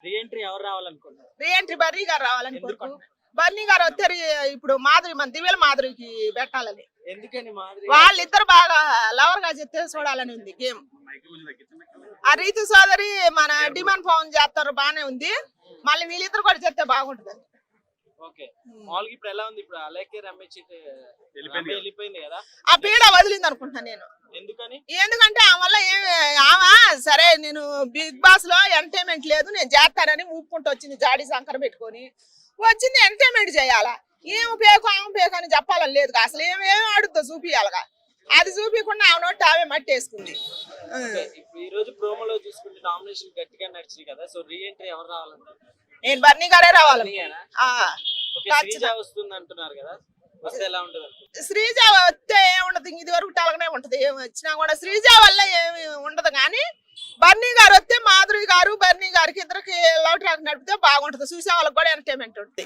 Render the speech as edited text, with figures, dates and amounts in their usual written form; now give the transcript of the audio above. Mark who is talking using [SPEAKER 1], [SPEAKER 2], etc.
[SPEAKER 1] Reentry ఎవరు రావాలనుకుంటున్నారు?
[SPEAKER 2] Reentry బర్నీ గారు రావాలనుకుంటున్నారు. బర్నీ గారు వస్తే ఇప్పుడు మాధురి మన దివ్యల మాధురికి పెట్టాలని.
[SPEAKER 1] ఎందుకని మాదిరి
[SPEAKER 2] వాళ్ళిద్దరు బాగా లవర్ గా చెప్తే చూడాలని ఉంది గేమ్. ఆ రీతు సోదరి మన డిమాండ్ పవన్ చేస్తారు బానే ఉంది. మళ్ళీ వీళ్ళిద్దరు కూడా చెప్తే బాగుంటుంది.
[SPEAKER 1] ఓకే, మామూలుగా ఇప్పుడు ఎలా ఉంది? ఇప్పుడు అలాగే రమేష్ వెళ్ళిపోయింది కదా,
[SPEAKER 2] ఆ పీడ వదిలింది అనుకుంటున్నా నేను.
[SPEAKER 1] ఎందుకని?
[SPEAKER 2] ఎందుకంటే ఆమె వల్ల ఆమె సరే నేను బిగ్ బాస్ లో ఎంటర్టైన్మెంట్ లేదు నేను చేస్తానని ఊపుకుంటూ వచ్చింది. జాడీ శంకర్ పెట్టుకొని వచ్చింది ఎంటర్టైన్మెంట్ చేయాలా. ఏమి పేకు ఆమె పేకు అని చెప్పాలని లేదు. అసలు ఏమేమి ఆడుద్దో చూపియాలగా. అది చూపించకుండా ఆమె నోటి ఆమె మట్టేసుకుంది.
[SPEAKER 1] ఇప్పుడు ఈ రోజు ప్రోమోలో చూసుకుంటే నామినేషన్ గట్టిగా నడిచింది కదా, సో రీఎంట్రీ ఎవరు రావాలంటారు?
[SPEAKER 2] నేను బర్నీ గారే రావాలి.
[SPEAKER 1] శ్రీజ వస్తుంది అంటున్నారు కదా, వస్తే ఎలా ఉంటది?
[SPEAKER 2] శ్రీజ వస్తే ఏముండదు, ఇది వరకు టలగనే ఉంటది. ఏమి వచ్చినా కూడా శ్రీజ వల్ల ఏమి ఉండదు. కానీ బర్నీ గారు వస్తే మాధురి గారు బర్నీ గారికి ఇద్దరికి లవ్ ట్రాక్ నడిపితే బాగుంటది. చూసే వాళ్ళకి కూడా ఎంటర్టైన్మెంట్ ఉంటుంది.